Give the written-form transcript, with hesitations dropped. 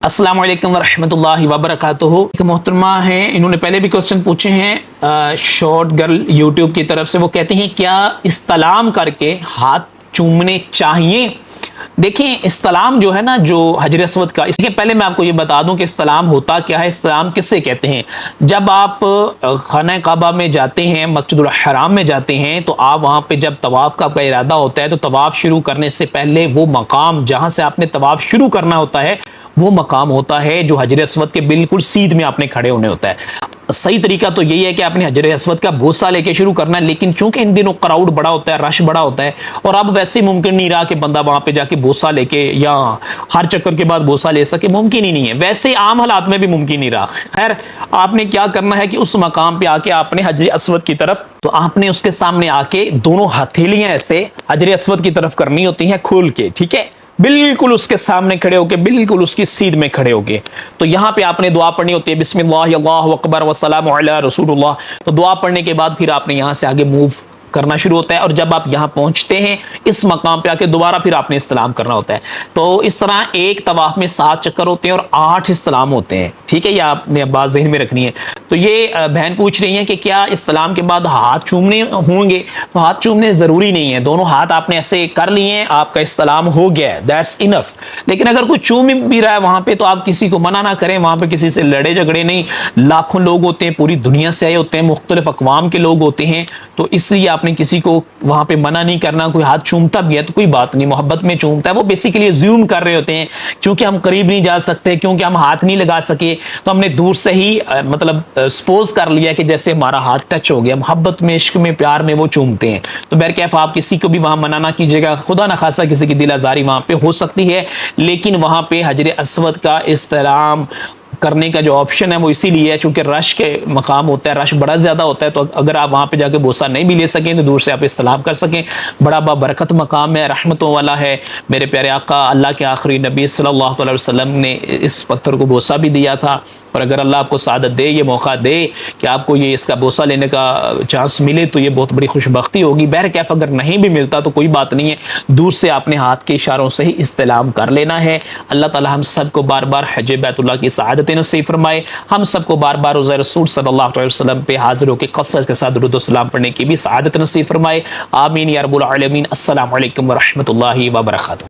السلام علیکم ورحمۃ اللہ وبرکاتہ۔ ایک محترمہ ہیں، انہوں نے پہلے بھی کوسچن پوچھے ہیں شارٹ گرل یوٹیوب کی طرف سے۔ وہ کہتے ہیں کیا استلام کر کے ہاتھ چومنے چاہیے؟ دیکھیں استلام جو ہے نا، جو حجر اسود کا، اس کے پہلے میں آپ کو یہ بتا دوں کہ استلام ہوتا کیا ہے، استلام کس سے کہتے ہیں۔ جب آپ خانہ کعبہ میں جاتے ہیں، مسجد الحرام میں جاتے ہیں، تو آپ وہاں پہ جب طواف کا آپ کا ارادہ ہوتا ہے تو طواف شروع کرنے سے پہلے وہ مقام جہاں سے آپ نے طواف شروع کرنا ہوتا ہے وہ مقام ہوتا ہے جو حجر اسود کے بالکل سیدھ میں آپ نے کھڑے ہونے ہوتا ہے۔ صحیح طریقہ تو یہی ہے کہ آپ نے حجر اسود کا بوسہ لے کے شروع کرنا ہے، لیکن چونکہ ان دنوں کراؤڈ بڑا ہوتا ہے، رش بڑا ہوتا ہے، اور اب ویسے ممکن نہیں رہا کہ بندہ وہاں پہ جا کے بوسہ لے کے یا ہر چکر کے بعد بوسہ لے سکے، ممکن ہی نہیں ہے، ویسے عام حالات میں بھی ممکن نہیں رہا۔ خیر آپ نے کیا کرنا ہے کہ اس مقام پہ آ کے آپ نے حجر اسود کی طرف، تو آپ نے اس کے سامنے آ کے دونوں ہتھیلیاں ایسے حجر اسود کی طرف کرنی ہوتی ہیں کھول کے، ٹھیک ہے، بالکل اس کے سامنے کھڑے ہو کے، بالکل اس کی سیدھ میں کھڑے ہو کے۔ تو یہاں پہ آپ نے دعا پڑھنی ہوتی ہے، بسم اللہ اللہ اکبر والسلام علی رسول اللہ۔ تو دعا پڑھنے کے بعد پھر آپ نے یہاں سے آگے موو کرنا شروع ہوتا ہے، اور جب آپ یہاں پہنچتے ہیں اس مقام پہ آ کے دوبارہ پھر آپ نے استلام کرنا ہوتا ہے۔ تو اس طرح ایک طواف میں 7 چکر ہوتے ہیں اور 8 استلام ہوتے ہیں، ٹھیک ہے، یہ آپ نے بات ذہن میں رکھنی ہے۔ تو یہ بہن پوچھ رہی ہیں کہ کیا استلام کے بعد ہاتھ چومنے ہوں گے؟ تو ہاتھ چومنے ضروری نہیں ہے، دونوں ہاتھ آپ نے ایسے کر لیے ہیں، آپ کا استلام ہو گیا ہے، دیٹس انف۔ لیکن اگر کوئی چوم بھی رہا ہے وہاں پہ تو آپ کسی کو منع نہ کریں، وہاں پہ کسی سے لڑے جھگڑے نہیں، لاکھوں لوگ ہوتے ہیں، پوری دنیا سے آئے ہوتے ہیں، مختلف اقوام کے لوگ ہوتے ہیں، تو اس لیے آپ نے کسی کو وہاں پہ منع نہیں کرنا۔ کوئی ہاتھ چومتا بھی ہے تو کوئی بات نہیں، محبت میں چومتا ہے، وہ بیسیکلی زیوم کر رہے ہوتے ہیں، کیونکہ ہم قریب نہیں جا سکتے، کیونکہ ہم ہاتھ نہیں لگا سکے، تو ہم نے دور سے ہی مطلب سپوز کر لیا کہ جیسے ہمارا ہاتھ ٹچ ہو گیا، محبت میں، عشق میں، پیار میں وہ چومتے ہیں۔ تو بہرکیف آپ کسی کو بھی وہاں منع نہ کیجیے گا، خدا نہ خاصہ کسی کی دل آزاری وہاں پہ ہو سکتی ہے، لیکن وہاں پہ حجر اسود کا استلام کرنے کا جو آپشن ہے وہ اسی لیے ہے چونکہ رش کے مقام ہوتا ہے، رش بڑا زیادہ ہوتا ہے، تو اگر آپ وہاں پہ جا کے بوسہ نہیں بھی لے سکیں تو دور سے آپ استلام کر سکیں۔ بڑا بابرکت مقام ہے، رحمتوں والا ہے۔ میرے پیارے آقا اللہ کے آخری نبی صلی اللہ علیہ وسلم نے اس پتھر کو بوسہ بھی دیا تھا، اور اگر اللہ آپ کو سعادت دے، یہ موقع دے کہ آپ کو یہ اس کا بوسہ لینے کا چانس ملے تو یہ بہت بڑی خوش بختی ہوگی۔ بہرکیف اگر نہیں بھی ملتا تو کوئی بات نہیں ہے، دور سے آپ نے ہاتھ کے اشاروں سے ہی استلام کر لینا ہے۔ اللہ تعالی ہم سب کو بار بار حج بیت اللہ کی سعادت نصیب فرمائے، ہم سب کو بار بار روزہ رسول صلی اللہ علیہ وسلم پہ حاضر ہو کے کثرت کے ساتھ درود و سلام پڑھنے کی بھی سعادت نصیب فرمائے، آمین یا رب العالمین۔ السلام علیکم ورحمۃ اللہ وبرکاتہ۔